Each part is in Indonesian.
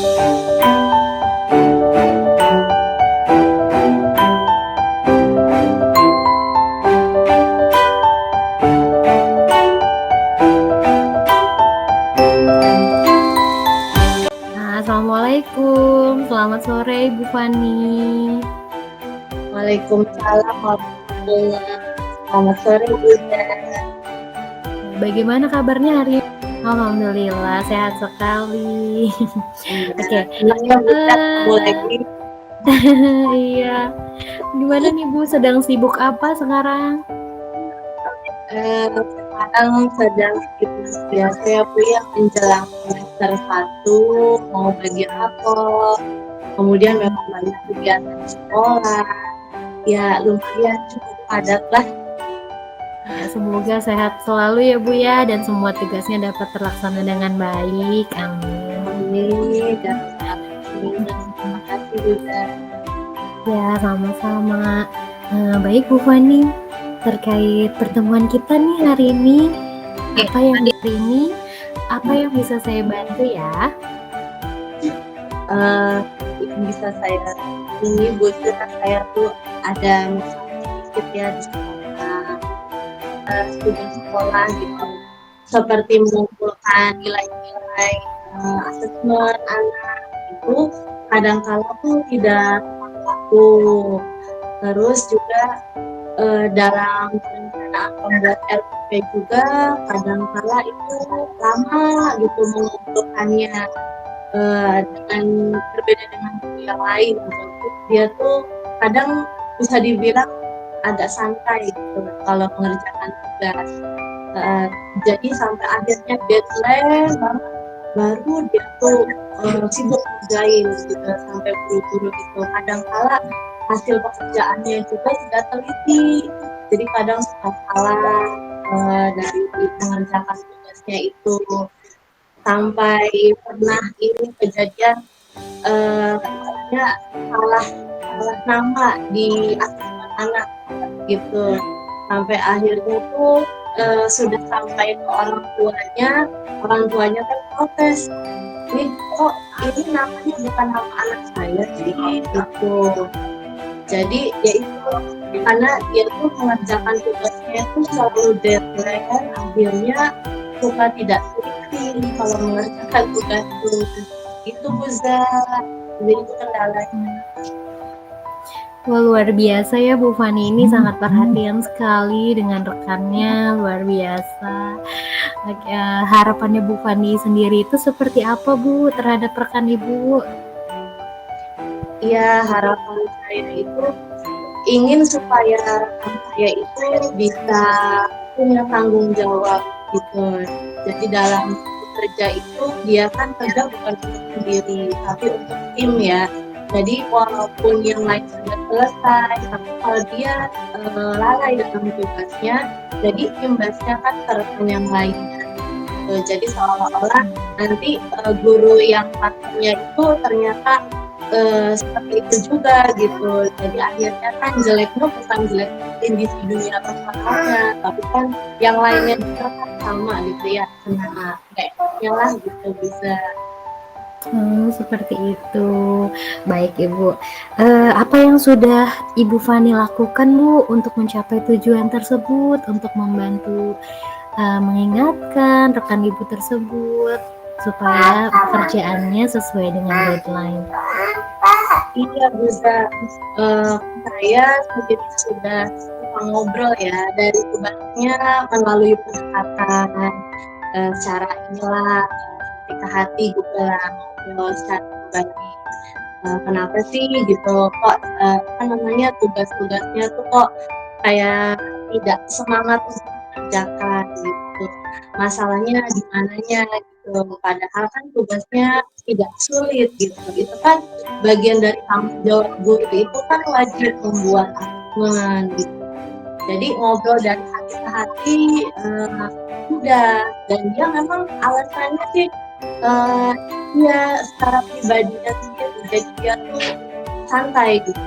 Assalamualaikum, selamat sore Ibu Fani. Waalaikumsalam warahmatullahi wabarakatuh. Selamat sore Bunda. Bagaimana kabarnya hari ini? Alhamdulillah sehat sekali. Oke. Senang ya Bunda ketemu lagi. Iya. Gimana nih Bu, sedang sibuk apa sekarang? Sekarang sedang sibuk biasa ya Bu ya, menjelang semester 1 mau bagi rapor, kemudian memang banyak kegiatan sekolah. Ya lumayan cukup padat lah. Ya, semoga sehat selalu ya Bu ya, dan semua tugasnya dapat terlaksana dengan baik. Amin. Amin. Dan terima kasih Bunda. Ya, sama-sama. Baik Bu Fani, terkait pertemuan kita nih hari ini, apa yang bisa saya bantu ya? Yang bisa saya ini Bu, saya tuh ada masalah sedikit ya di sekolah, studi sekolah gitu, seperti mengumpulkan nilai-nilai asesmen anak itu kadang-kala tuh tidak waktu. Terus juga dalam perencanaan pembuat LPP juga kadang-kala itu lama gitu mengumpulkannya, dengan berbeda dengan guru yang lain gitu. Dia tuh kadang bisa dibilang agak santai gitu kalau mengerjakan tugas. Jadi sampai akhirnya deadline baru dia tuh sibuk ngerjain gitu sampai buru-buru gitu. Kadang-kala hasil pekerjaannya juga tidak teliti, jadi kadang suka salah dari mengerjakan tugasnya itu. Sampai pernah ini kejadian katanya salah nama di asesmen anak gitu, sampai akhirnya tuh sudah sampai ke orang tuanya kan protes, ini kok ini namanya bukan nama anak saya gitu. Jadi ya itu karena dia tuh mengerjakan tugasnya itu selalu deadline, akhirnya suka tidak teliti kalau mengerjakan tugas itu Buza. Jadi itu kendalanya. Wah, luar biasa ya Bu Fani, ini sangat perhatian sekali dengan rekannya, luar biasa. Harapannya Bu Fani sendiri itu seperti apa Bu terhadap rekan Ibu? Iya, harapan saya itu ingin supaya rekan saya itu bisa punya tanggung jawab gitu. Jadi dalam kerja itu dia kan kerja bukan untuk sendiri, tapi untuk tim ya. Jadi walaupun yang lain sudah selesai, tapi kalau dia lalai dalam tugasnya, jadi imbasnya kan ke rekan yang lainnya. Jadi seolah-olah nanti guru yang partnernya itu ternyata seperti itu juga gitu. Jadi akhirnya kan jeleknya bukan jelek individunya atau partnernya, tapi kan yang lainnya juga kan sama gitu ya, kena kayaknya lah gitu bisa. Seperti itu. Baik Ibu, apa yang sudah Ibu Fani lakukan Bu untuk mencapai tujuan tersebut, untuk membantu mengingatkan rekan Ibu tersebut supaya pekerjaannya sesuai dengan deadline? Iya bisa, saya sendiri sudah ngobrol ya dari tugasnya melalui pendekatan secara inilah ke hati gitu lah, ngobrol secara pribadi. Kenapa sih gitu kok tugas-tugasnya tuh kok kayak tidak semangat untuk mengerjakan gitu, masalahnya di mananya gitu, padahal kan tugasnya tidak sulit gitu. Itu kan bagian dari tanggung jawab guru, itu kan wajib membuat asesmen gitu. Jadi ngobrol dari hati ke hati udah, dan dia memang alasannya sih dia secara pribadinya sendiri, jadi dia tuh santai gitu,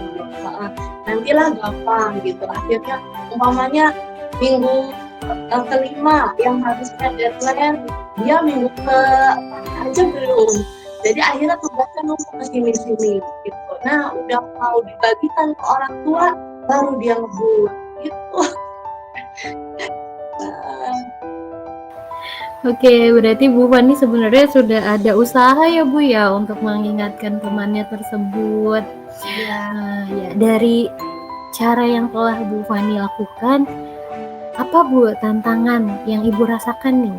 nantilah gampang gitu. Akhirnya umpamanya minggu kelima yang harusnya deadline, dia minggu ke aja belum. Jadi akhirnya tugasnya numpuk ke sini-sini gitu. Nah, udah mau dibagikan ke orang tua, baru dia ngebut gitu. Oke, berarti Bu Fani sebenarnya sudah ada usaha ya Bu ya untuk mengingatkan temannya tersebut. Ya, Ya, dari cara yang telah Bu Fani lakukan, apa Bu tantangan yang Ibu rasakan nih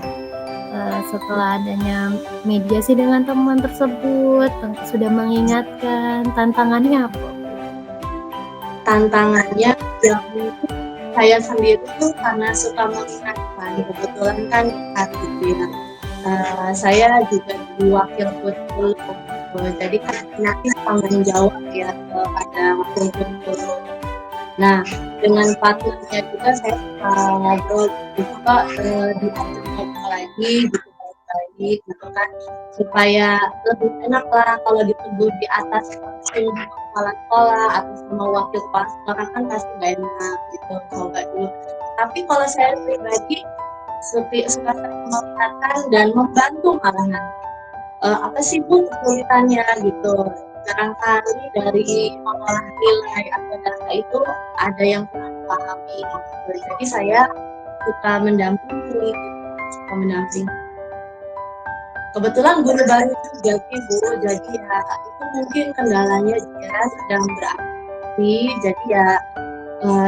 setelah adanya mediasi dengan teman tersebut, sudah mengingatkan, tantangannya apa? tantangannya yang saya sendiri tuh karena suka mengingatkan, kebetulan kan gitu ya. Saya juga di wakil kurikulum, jadi kan nanti tanggung jawab ya pada wakil kurikulum. Nah, dengan partnernya juga saya ngobrol juga diajak ngobrol lagi, gitu lagi, gitu kan, supaya lebih enak lah kalau ditegur di atas langsung sama kepala sekolah atau sama wakil kepala sekolah kan pasti gak enak gitu, coba dulu. Tapi kalau saya pribadi suka sering mengingatkan dan membantu malahan. Apa sih Bu kesulitannya gitu. Barangkali dari mengolah nilai atau data itu ada yang kurang pahami gitu. Jadi saya suka mendampingi. Kebetulan guru baru juga sih Bu, jadi ya itu mungkin kendalanya dia sedang beraksi, jadi ya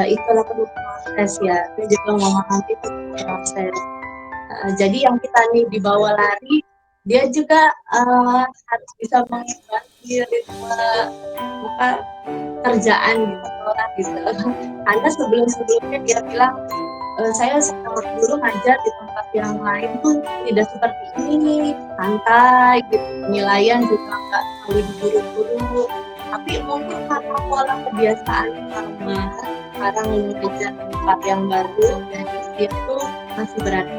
itulah perlu proses ya. Saya juga memahami itu proses. Jadi yang kita nih dibawa lari, dia juga harus bisa mengikuti ritme apa kerjaan di sekolah gitu. Karena sebelumnya dia bilang saya dulu ngajar di tempat yang lain tuh tidak seperti ini, santai gitu, penilaian juga nggak terlalu diburu-buru. Tapi mungkin karena pola kebiasaan sama sekarang mengajar di tempat yang baru, dan dia tuh masih berada.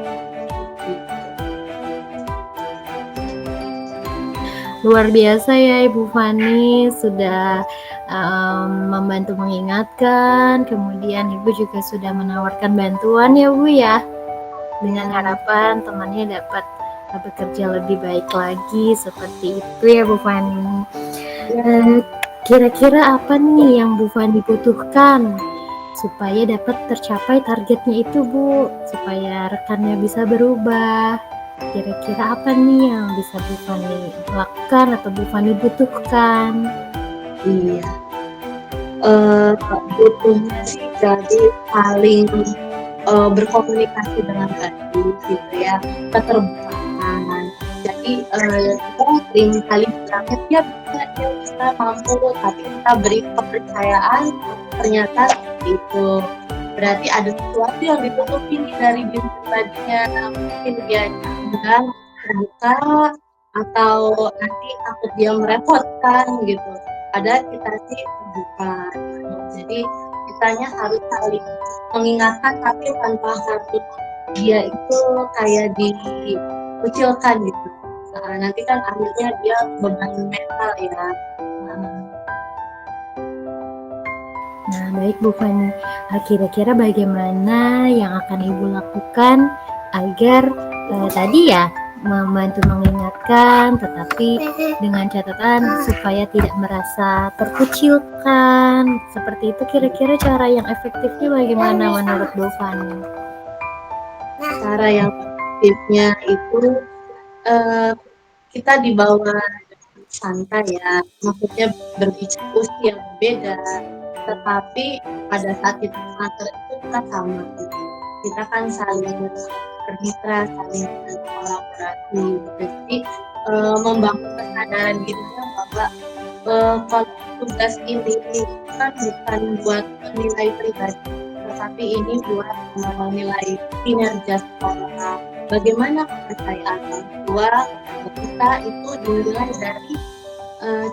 Luar biasa ya Ibu Fani, sudah membantu mengingatkan, kemudian Ibu juga sudah menawarkan bantuan ya Bu ya, dengan harapan temannya dapat bekerja lebih baik lagi, seperti itu ya Bu Fani. Kira-kira apa nih yang Bu Fani butuhkan supaya dapat tercapai targetnya itu Bu, supaya rekannya bisa berubah? Kira-kira apa nih yang bisa Bu Fani lakukan atau Bu Fani butuhkan? Iya, butuhnya sih jadi saling berkomunikasi dengan baik gitu ya, keterbukaan. Jadi kita sering kali bilangnya dia bisa mampu, tapi kita beri kepercayaan ternyata itu berarti ada sesuatu yang ditutupi dari diri pribadinya, mungkin dia enggan terbuka atau nanti takut dia merepotkan gitu, padahal kita sih terbuka gitu. Jadi kitanya harus saling mengingatkan tapi tanpa harus dia itu kayak dikucilkan gitu. Nanti kan akhirnya dia beban mental ya. Nah, baik Bu Fani. Kira-kira bagaimana yang akan Ibu lakukan agar tadi ya membantu mengingatkan, tetapi dengan catatan supaya tidak merasa terkucilkan. Seperti itu kira-kira cara yang efektifnya bagaimana menurut Bu Fani? Cara yang efektifnya itu kita dibawa santai ya, maksudnya berdiskusi yang berbeda, tetapi pada saat kita mengatur itu kita sama gitu. Kita kan saling bermitra, saling kolaborasi gitu. Jadi membangun kesadaran dirinya bahwa kalau tugas ini kan bukan buat nilai pribadi, tetapi ini buat nilai kinerja sekolah. Bagaimana kepercayaan orang tua kita itu dinilai dari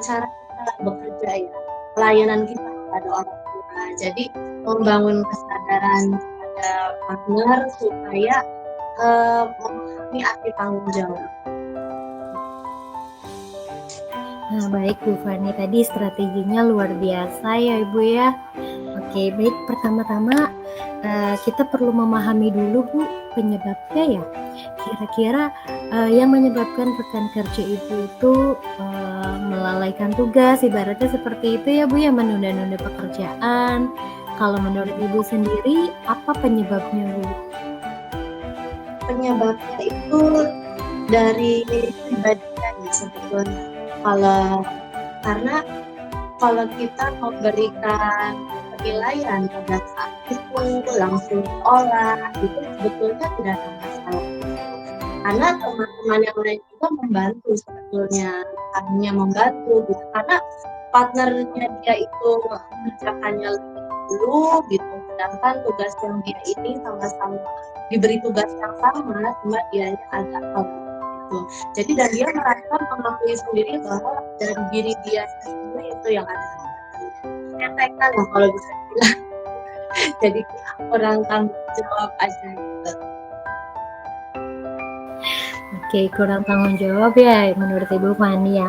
cara kita bekerja ya, pelayanan kita kepada orang tua. Jadi membangun kesadaran pada partner supaya memahami arti tanggung jawab. Nah, baik Bu Fani, tadi strateginya luar biasa ya Ibu ya. Oke, baik, pertama-tama kita perlu memahami dulu Bu penyebabnya ya. Kira-kira yang menyebabkan rekan kerja ibu itu melalaikan tugas, ibaratnya seperti itu ya Bu ya, menunda-nunda pekerjaan. Kalau menurut ibu sendiri, apa penyebabnya Bu? Penyebabnya itu dari pribadinya ya sebetulnya. Kalau karena kalau kita memberikan penilaian pada saat itu langsung diolah itu sebetulnya tidak ada masalah. Karena teman-teman yang lain juga membantu sebetulnya, hanya membantu gitu. Karena partnernya dia itu mengerjakannya lebih dulu gitu, sedangkan tugas yang dia ini sama-sama diberi tugas yang sama, cuma dianya agak telat gitu. Jadi dan dia merasa mengakui sendiri bahwa dari diri dia sendiri itu yang ada efeknya lah kalau bisa bilang. Jadi orang tanggung jawab aja gitu. Oke, kurang tanggung jawab ya menurut Ibu Fani ya.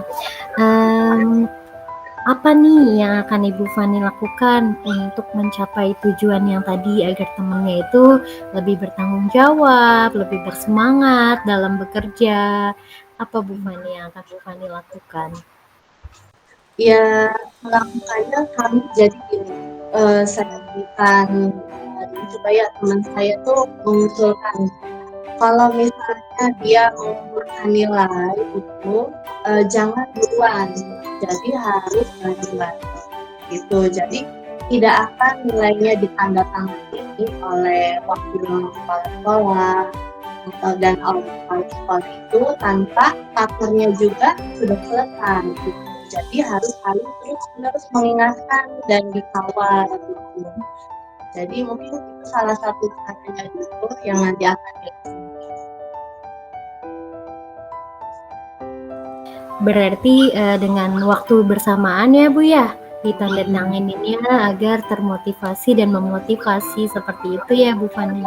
Apa nih yang akan Ibu Fani lakukan untuk mencapai tujuan yang tadi agar temannya itu lebih bertanggung jawab, lebih bersemangat dalam bekerja? Apa Bu Fani yang akan Bu Fani lakukan? Ya melakukannya kami jadi gini, saya berikan supaya teman saya tuh mengusulkan kalau misalnya dia mengumpulkan nilai itu jangan duluan, jadi harus duluan gitu. Jadi tidak akan nilainya ditandatangani oleh wakil kepala sekolah dan oleh kepala sekolah itu tanpa partnernya juga sudah selesai gitu. Jadi harus saling terus-menerus mengingatkan dan dikawal gitu. Jadi mungkin itu salah satu caranya gitu yang nanti akan dilakukan. Berarti dengan waktu bersamaan ya Bu ya, ditandatanganinnya agar termotivasi dan memotivasi seperti itu ya Bu Fani.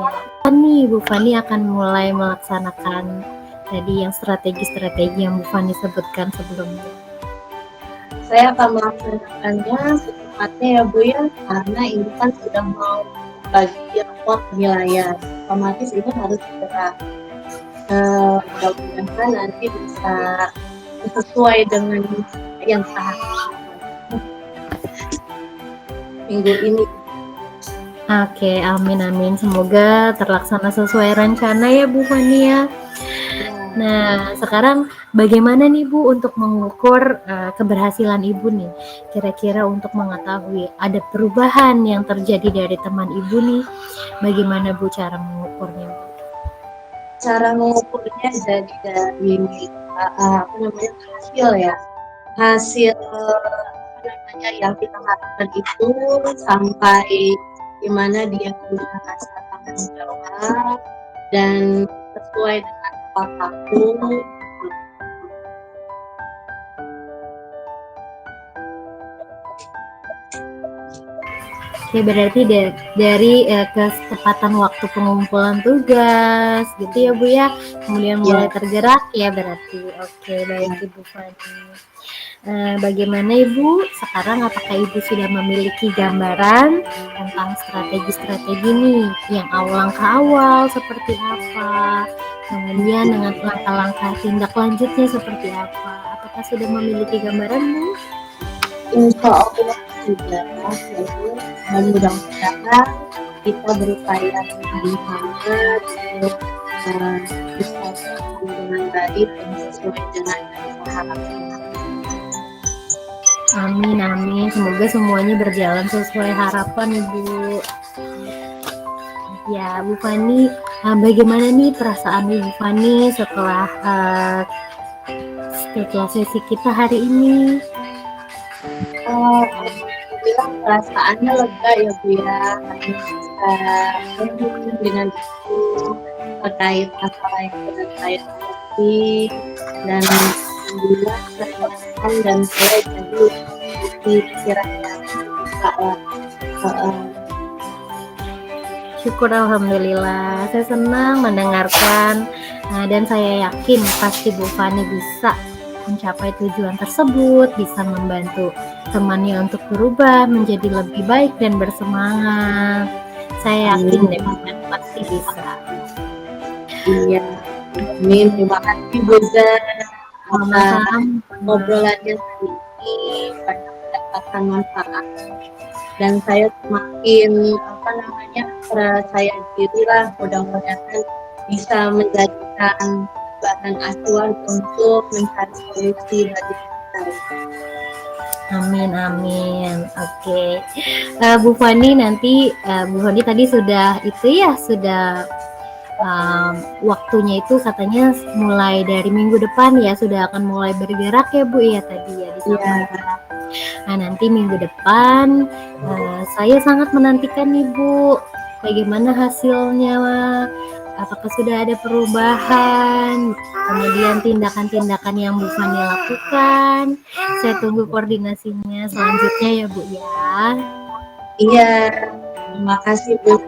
Nih Bu Fani akan mulai melaksanakan tadi yang strategi-strategi yang Bu Fani sebutkan sebelumnya. Saya akan melaksanakannya secepatnya ya Bu ya, karena ini kan sudah mau bagi rapot penilaian, otomatis ini harus segera. Mudah-mudahan nanti bisa sesuai dengan yang kita harapkan minggu ini. Oke, amin. Semoga terlaksana sesuai rencana ya Bu Fani ya. Nah, sekarang bagaimana nih Bu untuk mengukur keberhasilan Ibu nih? Kira-kira untuk mengetahui ada perubahan yang terjadi dari teman Ibu nih, bagaimana Bu cara mengukurnya? Cara mengukurnya jadi dari hasil ya, hasil yang kita harapkan itu sampai gimana dia punya rasa tanggung jawab dan sesuai dengan apapun. Oke, berarti dari ketepatan waktu pengumpulan tugas gitu ya Bu ya, kemudian mulai tergerak ya berarti. Oke, baik Ibu Fani. Bagaimana Ibu sekarang, apakah Ibu sudah memiliki gambaran tentang strategi-strategi nih yang langkah awal seperti apa, kemudian dengan langkah-langkah tindak lanjutnya seperti apa? Apakah sudah memiliki gambaran Bu? Insya Allah sudah, dan mudah-mudahan kita berupaya bersama untuk bisa dengan baik dan sesuai dengan yang kita harapkan. Amin. Semoga semuanya berjalan sesuai harapan Ibu. Ya Bu Fani, bagaimana nih perasaan Ibu Fani setelah sesi kita hari ini? Alhamdulillah perasaannya lega ya Bu ya, karena bisa dengan itu terkait masalah yang sudah saya hadapi, dan alhamdulillah saya dan saya jadi pikirannya Syukur alhamdulillah, saya senang mendengarkan dan saya yakin pasti Bu Fani bisa mencapai tujuan tersebut, bisa membantu temannya untuk berubah menjadi lebih baik dan bersemangat. Saya yakin deh pasti bisa. Iya. Amin. Terima kasih Buza atas Sama-sama. obrolannya hari ini, banyak mendapatkan manfaat dan saya semakin percaya diri lah, mudah-mudahan bisa menjadikan bahan acuan untuk mencari solusi bagi kita. Amin, amin. Oke. Bu Fani nanti Bu Fani tadi sudah waktunya itu katanya mulai dari minggu depan ya sudah akan mulai bergerak ya Bu ya tadi ya disampaikan. Nah nanti minggu depan saya sangat menantikan nih Bu, bagaimana hasilnya, apakah sudah ada perubahan, kemudian tindakan-tindakan yang Bu Fani lakukan. Saya tunggu koordinasinya selanjutnya ya Bu ya. Iya, terima kasih Bu.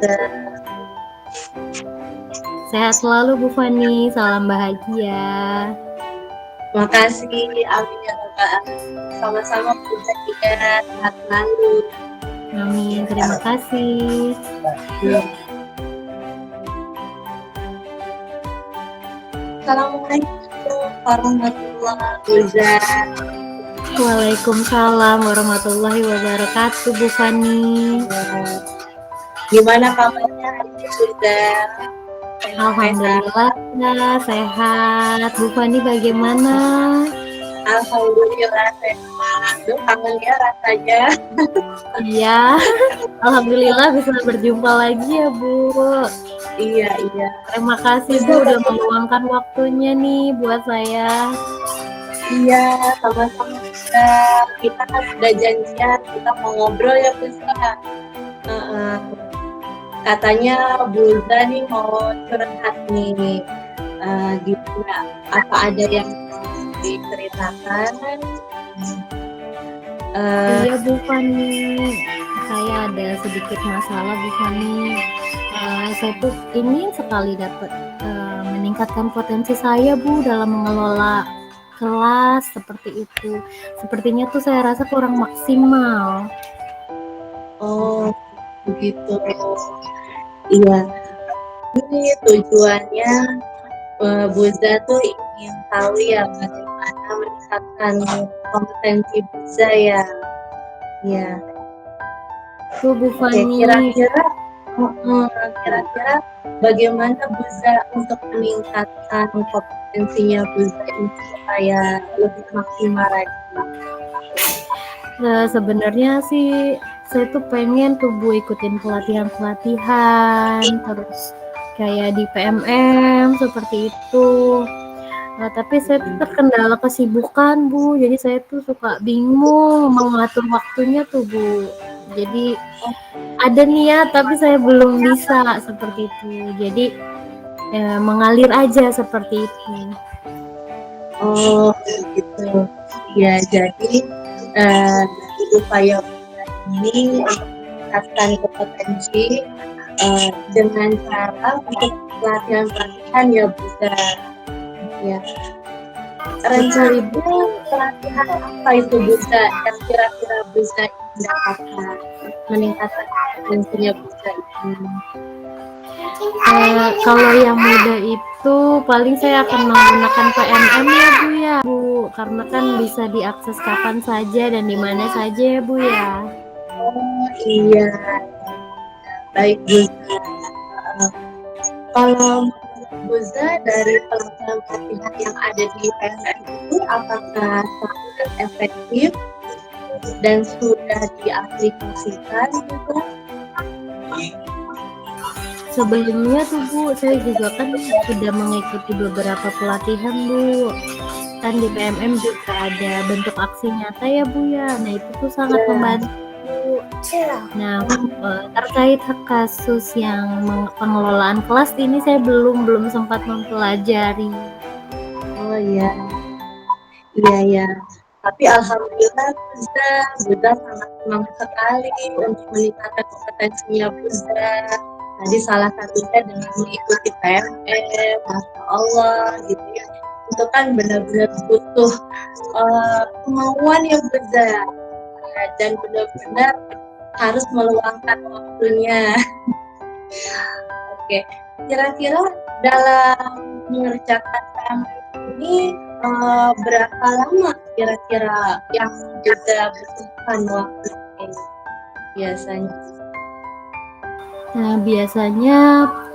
Sehat selalu Bu Fani, salam bahagia. Terima kasih, amin ya Bapak. Sama-sama Bu juga, sehat selalu. Amin, terima kasih. Assalamualaikum warahmatullahi wabarakatuh. Waalaikumsalam warahmatullahi wabarakatuh Bu Fani. Gimana kabarnya hari ini Bunda? Alhamdulillah sehat. Bu Fani bagaimana? Alhamdulillah sehat. Duh, kangen ya rasanya. Iya. Alhamdulillah bisa berjumpa lagi ya Bu. Iya. Terima kasih Bu udah meluangkan waktunya nih buat saya. Iya, sama-sama Bunda. Kita kan udah janjian, kita mau ngobrol ya Bunda. Katanya Bunda nih mau curhat nih. Gimana? Apa ada yang diceritakan? Iya Bu Fani, saya ada sedikit masalah Bu Fani. Saya tuh ingin sekali dapat meningkatkan potensi saya Bu dalam mengelola kelas seperti itu. Sepertinya tuh saya rasa kurang maksimal. Oh, begitu. Iya. Ini tujuannya Buza tuh ingin tahu ya bagaimana meningkatkan kompetensi Buza ya. Iya. Tuh Bu Fani. Kira-kira bagaimana Buza untuk meningkatkan kompetensinya Buza ini supaya lebih maksimal lagi? Sebenarnya sih saya tuh pengen tuh Bu ikutin pelatihan terus kayak di PMM seperti itu. Tapi saya tuh terkendala kesibukan Bu, jadi saya tuh suka bingung mengatur waktunya tuh Bu. Jadi ada niat tapi saya belum bisa seperti itu. Jadi mengalir aja seperti itu. Oh gitu. Ya jadi dari upaya ini untuk meningkatkan kompetensi dengan cara untuk pelatihan ya Buza. Ya. Rencana pelatihan apa itu Buza yang kira-kira Buza dapatkan meningkatkan kompetensinya Buza ini? Kalau yang muda itu paling saya akan menggunakan PMM ya Bu ya Bu, karena kan bisa diakses kapan saja dan di mana saja ya Bu ya. Oh iya, baik Buza. Kalau Buza dari pelatihan yang ada di PMM itu apakah sangat efektif dan sudah diaplikasikan gitu? Sebelumnya tuh Bu, saya juga kan sudah mengikuti beberapa pelatihan Bu. Kan di PMM juga ada bentuk aksi nyata ya Bu ya. Nah itu tuh sangat membantu. Nah terkait kasus yang pengelolaan kelas ini saya belum sempat mempelajari. Oh iya, iya. Tapi alhamdulillah Buza sangat semangat sekali untuk meningkatkan kompetensinya Buza. Tadi salah satunya dengan mengikuti PMM, Masya Allah gitu ya. Itu kan benar-benar butuh kemauan ya Buza. Dan benar-benar harus meluangkan waktunya. Oke, kira-kira dalam mengerjakan PMM ini berapa lama kira-kira yang Buza butuhkan waktu ini biasanya? Nah, biasanya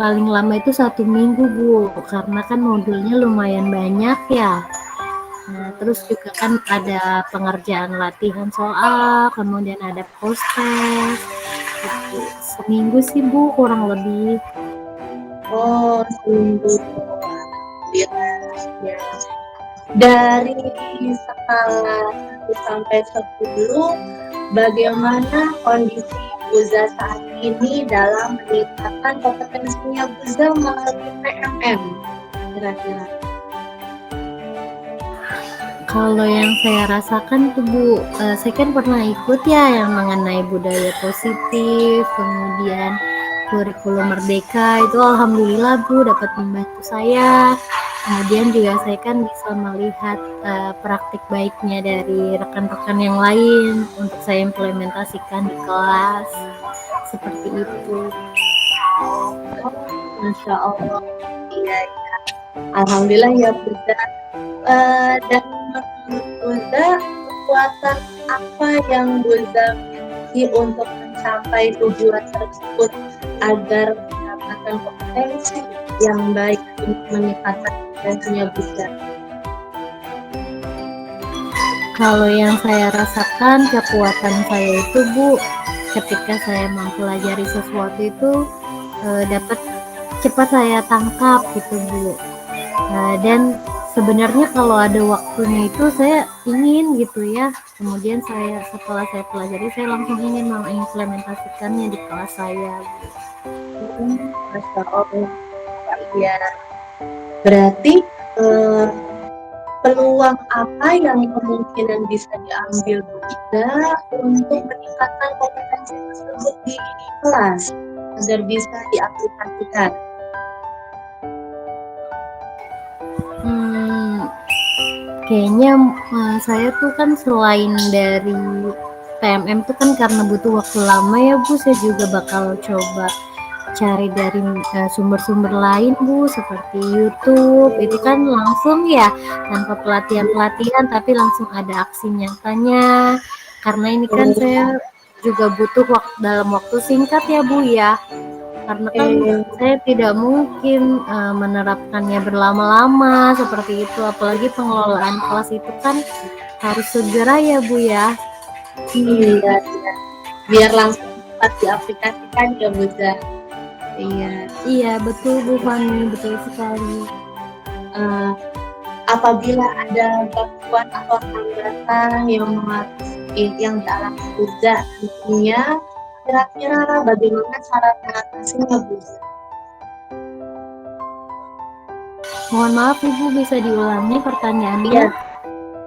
paling lama itu 1 minggu, Bu, karena kan modulnya lumayan banyak ya. Nah, terus juga kan ada pengerjaan latihan soal, kemudian ada post test, gitu. Seminggu sih, Bu, kurang lebih. Oh, seminggu. Alhamdulillah. Ya. Dari skala 1 sampai 10, bagaimana kondisi Buza saat ini dalam meningkatkan kompetensinya Buza melalui PMM? Kira-kira. Kalau yang saya rasakan tuh Bu, saya kan pernah ikut ya yang mengenai budaya positif, kemudian kurikulum merdeka itu alhamdulillah Bu dapat membantu saya. Kemudian juga saya kan bisa melihat praktik baiknya dari rekan-rekan yang lain untuk saya implementasikan di kelas seperti itu. Oh, Masya Allah. Iya, iya. Alhamdulillah ya Buza. Dan menurut Buza, kekuatan apa yang Buza miliki untuk mencapai tujuan tersebut agar mendapatkan kompetensi yang baik untuk meningkatkan kompetensinya Buza? Kalau yang saya rasakan kekuatan saya itu Bu, ketika saya mempelajari sesuatu itu dapat cepat saya tangkap gitu Bu. Dan sebenarnya kalau ada waktunya itu saya ingin gitu ya. Kemudian setelah saya pelajari saya langsung ingin mengimplementasikannya di kelas saya. Masya Allah. Iya. Berarti peluang apa yang kemungkinan bisa diambil Buza untuk meningkatkan kompetensi tersebut di kelas agar bisa diaplikasikan? Kayaknya saya tuh kan selain dari PMM tuh kan karena butuh waktu lama ya Bu, saya juga bakal coba cari dari sumber-sumber lain Bu, seperti YouTube. Itu kan langsung ya tanpa pelatihan-pelatihan tapi langsung ada aksi nyatanya. Karena ini kan saya juga butuh dalam waktu singkat ya Bu ya. Karena kan saya tidak mungkin menerapkannya berlama-lama seperti itu, apalagi pengelolaan kelas itu kan harus segera ya Bu ya. Iya, iya. Biar langsung cepat diaplikasikan ya Buza. Iya. Iya betul Bu Fani, betul sekali. Apabila ada gangguan atau hambatan yang dialami Buza tentunya, kira-kira bagaimana cara mengatasinya Buza? Mohon maaf Ibu, bisa diulangi pertanyaannya? Iya,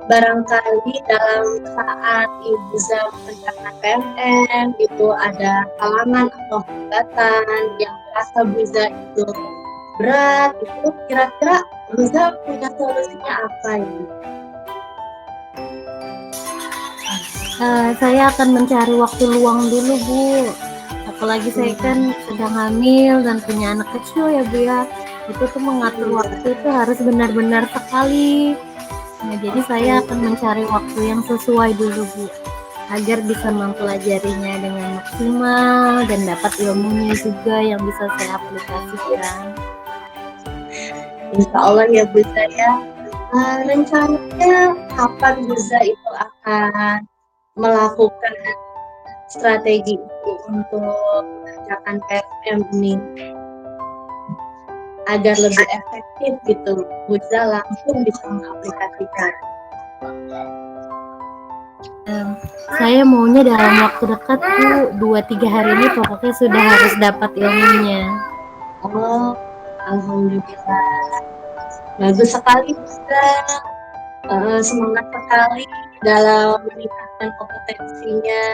barangkali dalam saat Ibu mengerjakan PMM itu ada halangan atau hambatan yang merasa Buza itu berat, itu kira-kira Buza punya solusinya apa ini? Saya akan mencari waktu luang dulu Bu. Apalagi saya kan sedang hamil dan punya anak kecil ya Bu ya. Itu tuh mengatur waktu itu harus benar-benar sekali. Nah, jadi saya akan mencari waktu yang sesuai dulu Bu, agar bisa mempelajarinya dengan maksimal dan dapat ilmunya juga yang bisa saya aplikasikan. Insya Allah ya Buza ya. Rencananya kapan Buza itu akan melakukan strategi itu untuk mengerjakan PMM ini agar lebih efektif gitu, Buza langsung bisa mengaplikasikan. Saya maunya dalam waktu dekat Bu, 2-3 hari ini pokoknya sudah harus dapat ilmunya. Oh, alhamdulillah. Bagus sekali Buza. Semangat sekali dalam meningkatkan kompetensinya.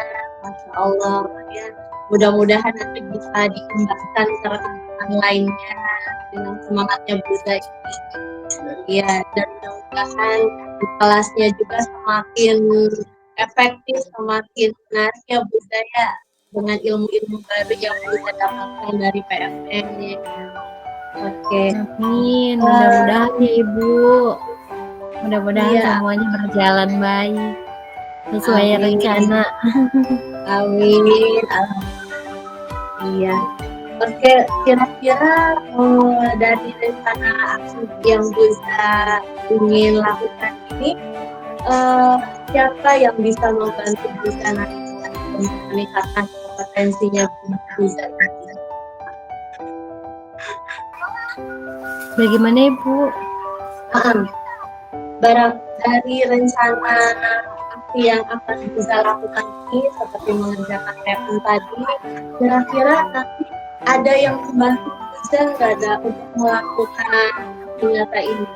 Masya Allah ya. Mudah-mudahan nanti bisa dikembangkan ke rekan-rekan lainnya dengan semangatnya Buza ini. Ya, dan mudah-mudahan kelasnya juga semakin efektif, semakin menarik ya Buza ya, dengan ilmu-ilmu baru yang Buza dapatkan dari PMM. Oke. Amin, mudah-mudahan ya Ibu. Mudah-mudahan Iya, semuanya berjalan baik sesuai amin. rencana. Amin. Iya. Oke, kira-kira dari rencana aksi yang Buza ingin lakukan ini, eh, siapa yang bisa membantu Buza nanti untuk meningkatkan kompetensinya Buza nanti? Bagaimana Ibu? Barang dari rencana aksi yang akan Buza lakukan ini, seperti mengerjakan PM tadi, kira-kira nanti ada yang membantu Buza nggak ada untuk melakukan aksi nyata ini?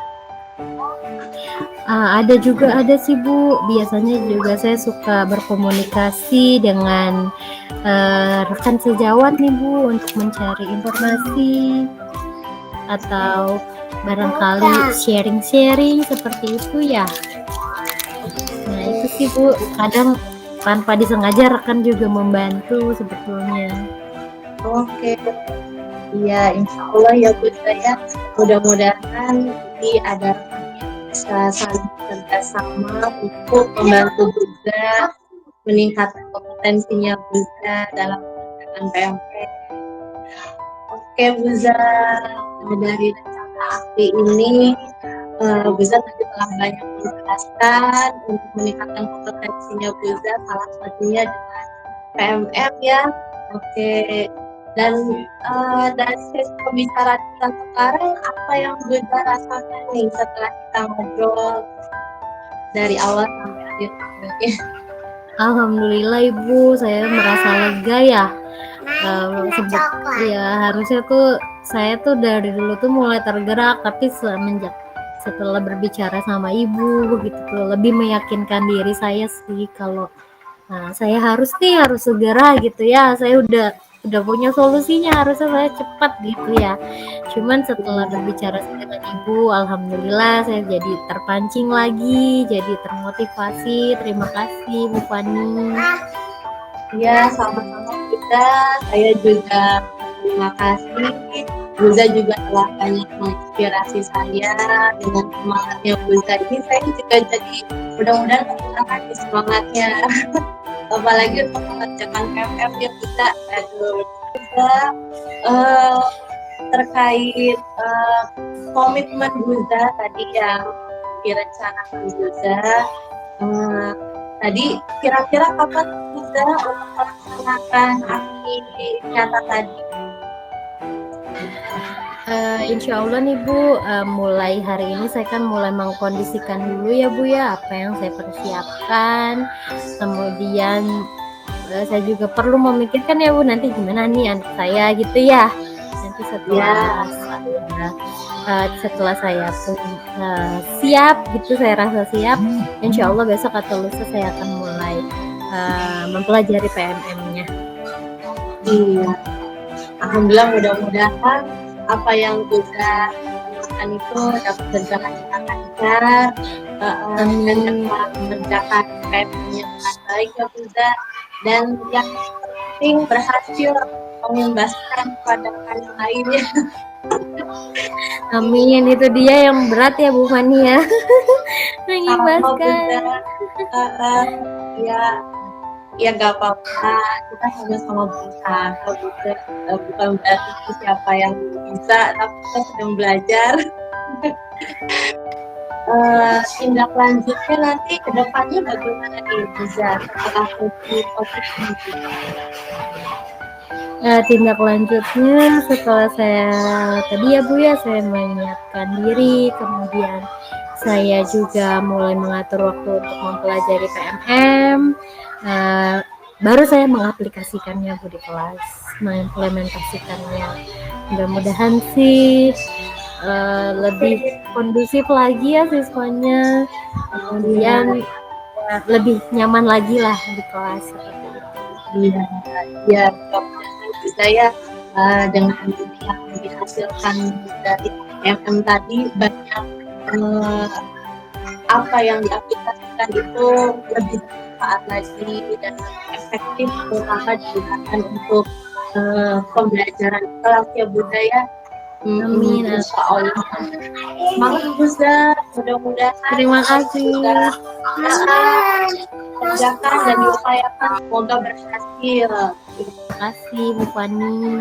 Ada juga ada sih Bu. Biasanya juga saya suka berkomunikasi dengan rekan sejawat nih Bu untuk mencari informasi atau barangkali sharing-sharing seperti itu ya. Nah itu sih Bu, kadang tanpa disengaja rekan juga membantu sebetulnya. Oke, iya, insya Allah ya Buza ya. Mudah-mudahan nanti ada bisa saling kerjasama untuk membantu Buza meningkatkan kompetensinya Buza dalam mengerjakan PMP. Oke Buza, dari rencana aksi ini Buza tadi telah banyak menjelaskan untuk meningkatkan kompetensinya Buza, salah satunya dengan PMM ya. Oke, dan dari sesi pembicaraan kita sekarang, apa yang Buza rasakan nih setelah kita ngobrol dari awal sampai akhir videonya? Alhamdulillah Ibu, saya merasa lega ya. Ya harusnya tuh saya tuh dari dulu tuh mulai tergerak, tapi setelah berbicara sama Ibu begitu tuh lebih meyakinkan diri saya sih kalau saya harus segera gitu ya. Saya udah punya solusinya, harusnya saya cepat gitu ya. Cuman setelah berbicara dengan Ibu, alhamdulillah saya jadi terpancing lagi, jadi termotivasi. Terima kasih Bu Fani. Ya, sama-sama Buza. Saya juga terima kasih. Buza juga telah banyak menginspirasi saya dengan semangatnya Buza ini. Saya juga jadi mudah-mudahan terutama di semangatnya. Apalagi untuk mengerjakan PMM ya Buza. Aduh, Buza terkait komitmen Buza tadi yang direncanakan Buza. Tadi kira-kira kapan Buza untuk melaksanakan aksi nyata tadi? Insya Allah nih Bu, mulai hari ini saya kan mulai mengkondisikan dulu ya Bu ya apa yang saya persiapkan. Kemudian saya juga perlu memikirkan ya Bu, nanti gimana nih anak saya gitu ya. Nanti setelah saya pun siap gitu, saya rasa siap, insya Allah besok atau lusa saya akan mulai mempelajari PMM-nya. Iya, alhamdulillah, mudah-mudahan apa yang Buza lakukan itu dapat berjalan dengan lancar dan dapat mengerjakan PMM-nya dengan baik ya Buza, dan yang penting berhasil mengimbaskan pada yang lainnya. Amin, itu dia yang berat ya Bu Fani ya. Mengimbaskan. Ya gak apa-apa, kita sama-sama berusaha. Bukan berarti siapa yang bisa, tapi kita sedang belajar. Tindak lanjutnya nanti ke depannya bagaimana nih Buza setelah COVID ini? Tindak lanjutnya setelah saya tadi ya Bu ya, saya menyiapkan diri, kemudian saya juga mulai mengatur waktu untuk mempelajari PMM, baru saya mengaplikasikannya Bu di kelas, mengimplementasikannya. Mudah-mudahan sih lebih kondusif lagi ya siswanya, kemudian lebih nyaman lagi lah di kelas seperti itu. Iya, bisa ya, dengan yang dihasilkan dari PMM tadi banyak apa yang diaplikasikan itu lebih bermanfaat lagi dan efektif, terutama digunakan untuk pembelajaran kelas ya Budaya. Amin. Insya Allah. Semangat Bunda, mudah-mudahan Terima kasih. kerjakan dan diupayakan semoga berhasil. Terima kasih Bu Fani.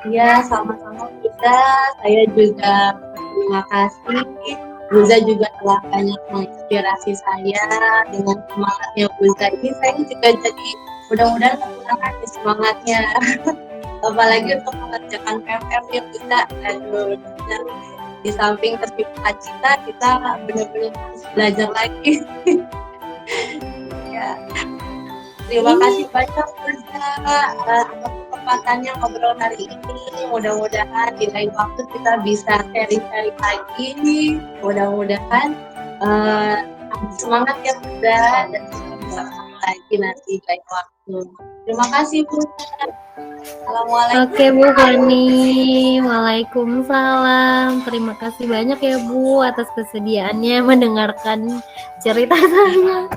Ya, sama-sama Bunda. Saya juga terima kasih. Bunda juga telah banyak menginspirasi saya dengan semangatnya Bunda ini. Saya juga jadi mudah-mudahan menggunakan semangatnya. Apalagi untuk mengerjakan PR ya Bunda. Aduh, benar. Di samping tercipta cita, kita benar-benar harus belajar lagi. Ya. Terima kasih banyak Bunda atas kesempatannya ngobrol hari ini. Mudah-mudahan di lain waktu kita bisa sharing-sharing lagi. Mudah-mudahan semangat ya Bunda dan kita bisa ketemu lagi nanti di lain waktu. Terima kasih Bunda. Assalamualaikum. Oke Bu Fani, waalaikumsalam. Terima kasih banyak ya Bu atas kesediaannya mendengarkan cerita saya.